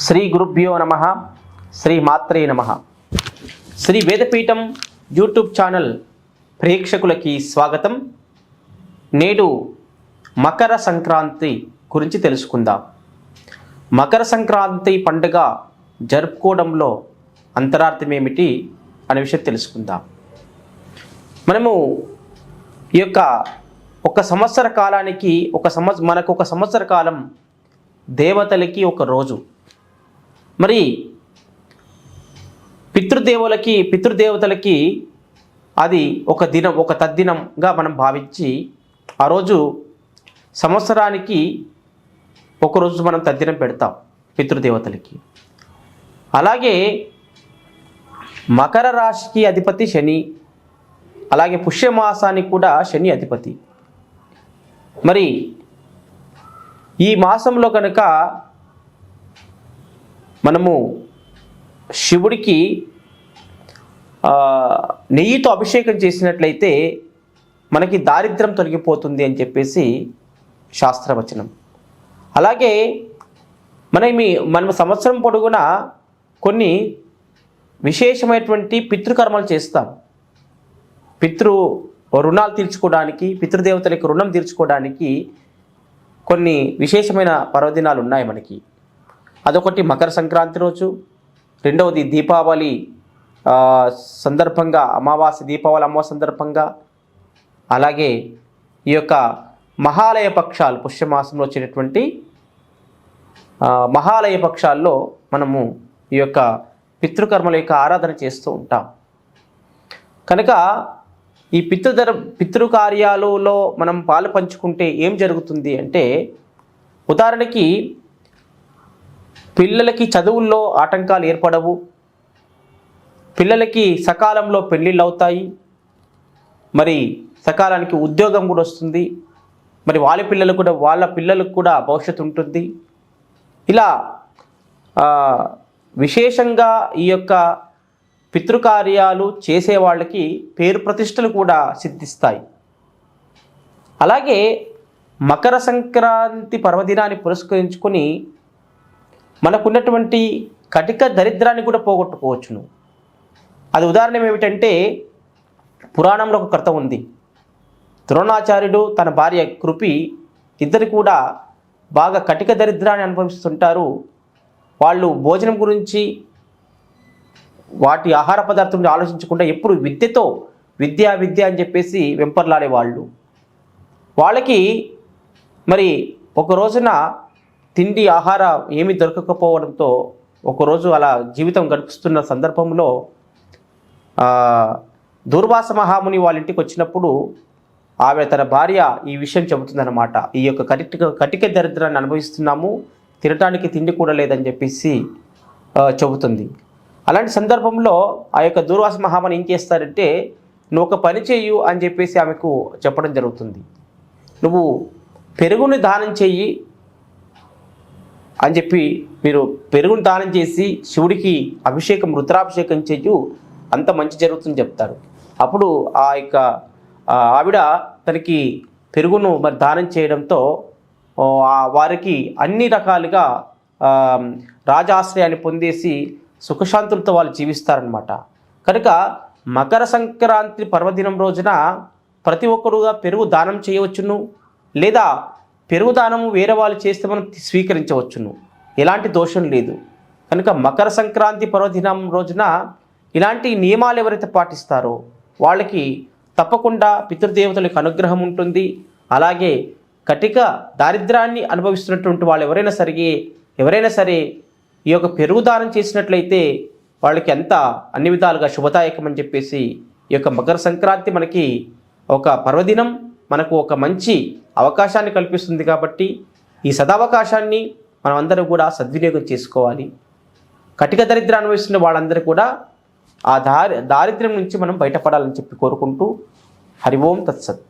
శ్రీ గురుభ్యో నమః. శ్రీ మాత్రే నమః. శ్రీ వేదపీఠం యూట్యూబ్ ఛానల్ ప్రేక్షకులకి స్వాగతం. నేడు మకర సంక్రాంతి గురించి తెలుసుకుందాం. మకర సంక్రాంతి పండుగ జరుపుకోవడంలో అంతరార్థం ఏమిటి అనే విషయం తెలుసుకుందాం. మనము ఈ యొక్క ఒక సంవత్సర కాలానికి మనకు ఒక సంవత్సర కాలం దేవతలకి ఒక రోజు. మరి పితృదేవతలకి అది ఒక దినం, ఒక తద్దినంగా మనం భావించి ఆ రోజు సంవత్సరానికి ఒకరోజు మనం తద్దినం పెడతాం పితృదేవతలకి. అలాగే మకర రాశికి అధిపతి శని, అలాగే పుష్యమాసానికి కూడా శని అధిపతి. మరి ఈ మాసంలో కనుక మనము శివుడికి నెయ్యితో అభిషేకం చేసినట్లయితే మనకి దారిద్ర్యం తొలగిపోతుంది అని చెప్పేసి శాస్త్రవచనం. అలాగే మనం సంవత్సరం పొడుగునా కొన్ని విశేషమైనటువంటి పితృకర్మలు చేస్తాం. రుణాలు తీర్చుకోవడానికి, పితృదేవతలకు రుణం తీర్చుకోవడానికి కొన్ని విశేషమైన పర్వదినాలు ఉన్నాయి మనకి. అదొకటి మకర సంక్రాంతి రోజు, రెండవది దీపావళి సందర్భంగా, దీపావళి అమావాస్య సందర్భంగా, అలాగే ఈ యొక్క మహాలయ పక్షాలు, పుష్యమాసంలో వచ్చేటటువంటి మహాలయ పక్షాల్లో మనము ఈ యొక్క పితృకర్మల యొక్క ఆరాధన చేస్తూ ఉంటాం. కనుక ఈ పితృకార్యాలలో మనం పాలు పంచుకుంటే ఏం జరుగుతుంది అంటే, ఉదాహరణకి పిల్లలకి చదువుల్లో ఆటంకాలు ఏర్పడవు, పిల్లలకి సకాలంలో పెళ్ళిళ్ళు అవుతాయి, మరి సకాలానికి ఉద్యోగం కూడా వస్తుంది, మరి వాళ్ళ పిల్లలకు కూడా భవిష్యత్తు ఉంటుంది. ఇలా విశేషంగా ఈ యొక్క పితృకార్యాలు చేసే వాళ్ళకి పేరు ప్రతిష్టలు కూడా సిద్ధిస్తాయి. అలాగే మకర సంక్రాంతి పర్వదినాన్ని పురస్కరించుకొని మనకున్నటువంటి కటిక దరిద్రాన్ని కూడా పోగొట్టుకోవచ్చును. అది ఉదాహరణ ఏమిటంటే, పురాణంలో ఒక కథ ఉంది. ద్రోణాచార్యుడు తన భార్య కృపి ఇద్దరు కూడా బాగా కటిక దరిద్రాన్ని అనుభవిస్తుంటారు. వాళ్ళు భోజనం గురించి, వాటి ఆహార పదార్థం గురించి ఆలోచించకుండా ఎప్పుడు విద్య అని చెప్పేసి వెంపర్లాడేవాళ్ళు. వాళ్ళకి మరి ఒక రోజున తిండి ఆహారం ఏమీ దొరకకపోవడంతో ఒకరోజు అలా జీవితం గడుపుతున్న సందర్భంలో దూర్వాస మహాముని వాళ్ళ ఇంటికి వచ్చినప్పుడు ఆమె తన భార్య ఈ విషయం చెబుతుందన్నమాట. ఈ యొక్క కటిక దరిద్రాన్ని అనుభవిస్తున్నాము, తినటానికి తిండి కూడా లేదని చెప్పేసి చెబుతుంది. అలాంటి సందర్భంలో ఆ యొక్క దూర్వాస మహాముని ఏం చేస్తారంటే, నువ్వు ఒక పని చేయు అని చెప్పేసి ఆమెకు చెప్పడం జరుగుతుంది. నువ్వు పెరుగుని దానం చెయ్యి అని చెప్పి, మీరు పెరుగుని దానం చేసి శివుడికి రుద్రాభిషేకం చెయ్యు, అంత మంచి జరుగుతుందని చెప్తారు. అప్పుడు ఆ యొక్క ఆవిడ తనకి పెరుగును మరి దానం చేయడంతో వారికి అన్ని రకాలుగా రాజాశ్రయాన్ని పొందేసి సుఖశాంతులతో వాళ్ళు జీవిస్తారనమాట. కనుక మకర సంక్రాంతి పర్వదినం రోజున ప్రతి ఒక్కరుగా పెరుగు దానం చేయవచ్చును, లేదా పెరుగు దానము వేరే వాళ్ళు చేస్తే మనం స్వీకరించవచ్చును, ఎలాంటి దోషం లేదు. కనుక మకర సంక్రాంతి పర్వదినం రోజున ఇలాంటి నియమాలు ఎవరైతే పాటిస్తారో వాళ్ళకి తప్పకుండా పితృదేవతలకు అనుగ్రహం ఉంటుంది. అలాగే కటిక దారిద్రాన్ని అనుభవిస్తున్నటువంటి వాళ్ళు ఎవరైనా సరే ఈ యొక్క పెరుగు దానం చేసినట్లయితే వాళ్ళకి అన్ని విధాలుగా శుభదాయకం అని చెప్పేసి ఈ యొక్క మకర సంక్రాంతి మనకి ఒక పర్వదినం, మనకు ఒక మంచి అవకాశాన్ని కల్పిస్తుంది. కాబట్టి ఈ సదావకాశాన్ని మనం అందరూ కూడా సద్వినియోగం చేసుకోవాలి. కటిక దరిద్రం అనుభవిస్తున్న వాళ్ళందరూ కూడా ఆ దారిద్ర్యం నుంచి మనం బయటపడాలని చెప్పి కోరుకుంటూ, హరి ఓం తత్సత్.